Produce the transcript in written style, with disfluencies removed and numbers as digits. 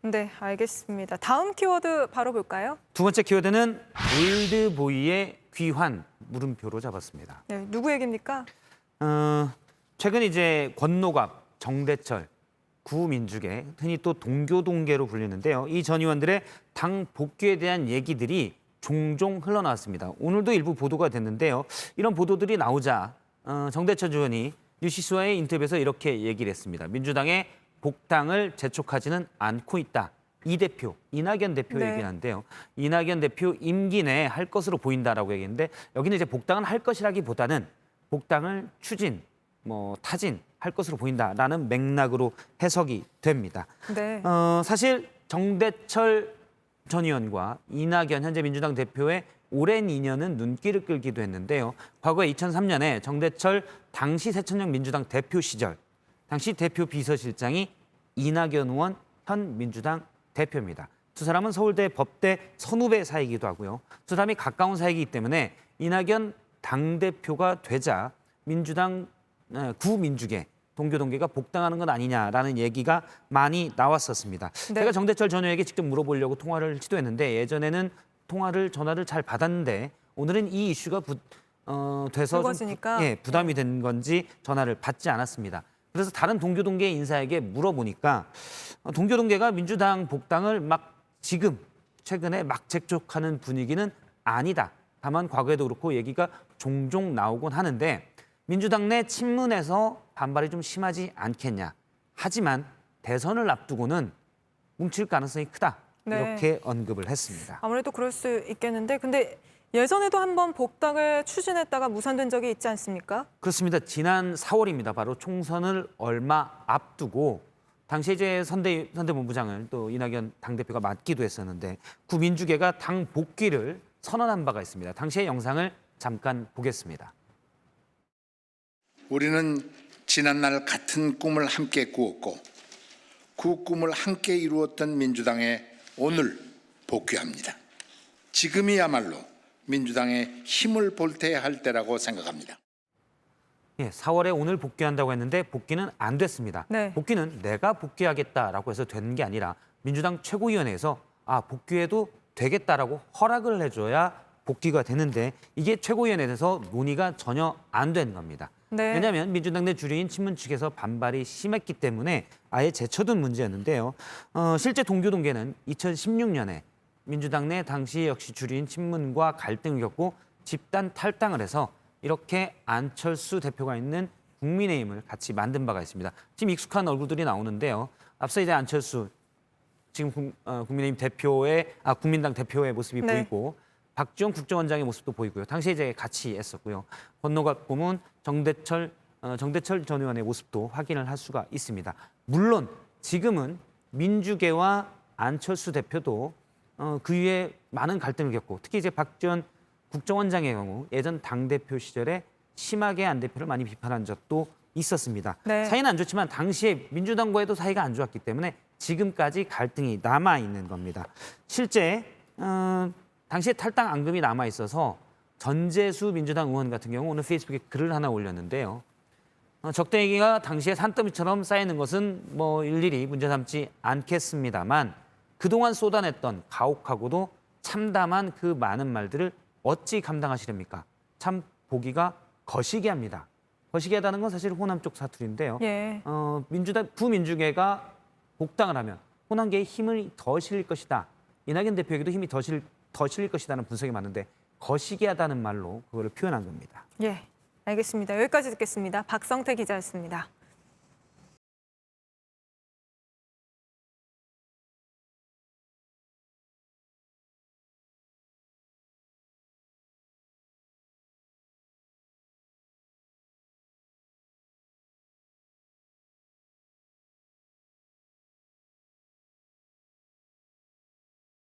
네, 알겠습니다. 다음 키워드 바로 볼까요? 두 번째 키워드는 올드보이의 귀환 물음표로 잡았습니다. 네, 누구 얘기입니까? 최근 이제 권노갑, 정대철, 구민주계, 흔히 또 동교동계로 불리는데요. 이 전 의원들의 당 복귀에 대한 얘기들이 종종 흘러나왔습니다. 오늘도 일부 보도가 됐는데요. 이런 보도들이 나오자 정대철 의원이 뉴시스와의 인터뷰에서 이렇게 얘기를 했습니다. 민주당의 복당을 재촉하지는 않고 있다. 이 대표, 이낙연 대표 네. 얘기하는데요. 이낙연 대표 임기 내에 할 것으로 보인다라고 얘기했는데 여기는 이제 복당은 할 것이라기보다는 복당을 추진, 타진할 것으로 보인다라는 맥락으로 해석이 됩니다. 네. 사실 정대철 전 의원과 이낙연 현재 민주당 대표의 오랜 인연은 눈길을 끌기도 했는데요. 과거 2003년에 정대철 당시 새천년 민주당 대표 시절 당시 대표 비서실장이 이낙연 의원 현 민주당 대표입니다. 두 사람은 서울대 법대 선후배 사이이기도 하고요. 두 사람이 가까운 사이이기 때문에 이낙연 당대표가 되자 민주당 구민주계, 동교동계가 복당하는 건 아니냐라는 얘기가 많이 나왔었습니다. 네. 제가 정대철 전 의원에게 직접 물어보려고 통화를 시도했는데 예전에는 전화를 잘 받았는데 오늘은 이 이슈가 돼서 불거지니까. 부담이 된 건지 전화를 받지 않았습니다. 그래서 다른 동교동계 인사에게 물어보니까 동교동계가 민주당 복당을 지금 최근에 막 재촉하는 분위기는 아니다. 다만 과거에도 그렇고 얘기가 종종 나오곤 하는데 민주당 내 친문에서 반발이 좀 심하지 않겠냐. 하지만 대선을 앞두고는 뭉칠 가능성이 크다. 네. 이렇게 언급을 했습니다. 아무래도 그럴 수 있겠는데 근데 예전에도 한번 복당을 추진했다가 무산된 적이 있지 않습니까? 그렇습니다. 지난 4월입니다. 바로 총선을 얼마 앞두고 당시에 이제 선대본부장을 또 이낙연 당대표가 맡기도 했었는데 구민주계가 당 복귀를 선언한 바가 있습니다. 당시의 영상을 잠깐 보겠습니다. 우리는 지난날 같은 꿈을 함께 꾸었고 그 꿈을 함께 이루었던 민주당에 오늘 복귀합니다. 지금이야말로 민주당의 힘을 볼태야 할 때라고 생각합니다. 4월에 오늘 복귀한다고 했는데 복귀는 안 됐습니다. 네. 복귀는 내가 복귀하겠다라고 해서 된 게 아니라 민주당 최고위원회에서 복귀해도 되겠다라고 허락을 해줘야 복귀가 되는데 이게 최고위원회에서 논의가 전혀 안 된 겁니다. 네. 왜냐하면 민주당 내 주류인 친문 측에서 반발이 심했기 때문에 아예 제쳐둔 문제였는데요. 실제 동교동계는 2016년에 민주당 내 당시 역시 주류인 친문과 갈등을 겪고 집단 탈당을 해서 이렇게 안철수 대표가 있는 국민의힘을 같이 만든 바가 있습니다. 지금 익숙한 얼굴들이 나오는데요. 앞서 이제 안철수 지금 국민의힘 국민당 대표의 모습이 네. 보이고 박지원 국정원장의 모습도 보이고요. 당시에 이제 같이 했었고요. 건너갑 보면 정대철 전 의원의 모습도 확인을 할 수가 있습니다. 물론 지금은 민주계와 안철수 대표도 그 위에 많은 갈등을 겪고 특히 이제 박지원 국정원장의 경우 예전 당대표 시절에 심하게 안 대표를 많이 비판한 적도 있었습니다. 네. 사이는 안 좋지만 당시에 민주당과도 사이가 안 좋았기 때문에 지금까지 갈등이 남아있는 겁니다. 실제 당시에 탈당 앙금이 남아있어서 전재수 민주당 의원 같은 경우 오늘 페이스북에 글을 하나 올렸는데요. 적대기가 당시에 산더미처럼 쌓이는 것은 일일이 문제 삼지 않겠습니다만 그동안 쏟아냈던 가혹하고도 참담한 그 많은 말들을 어찌 감당하시렵니까? 참 보기가 거시기 합니다. 거시기 하다는 건 사실 호남 쪽 사투리인데요. 예. 구민주계가 복당을 하면 호남계의 힘을 더 실릴 것이다. 이낙연 대표에게도 힘이 더 실릴 것이다는 분석이 많은데 거시기 하다는 말로 그거를 표현한 겁니다. 예. 알겠습니다. 여기까지 듣겠습니다. 박성태 기자였습니다.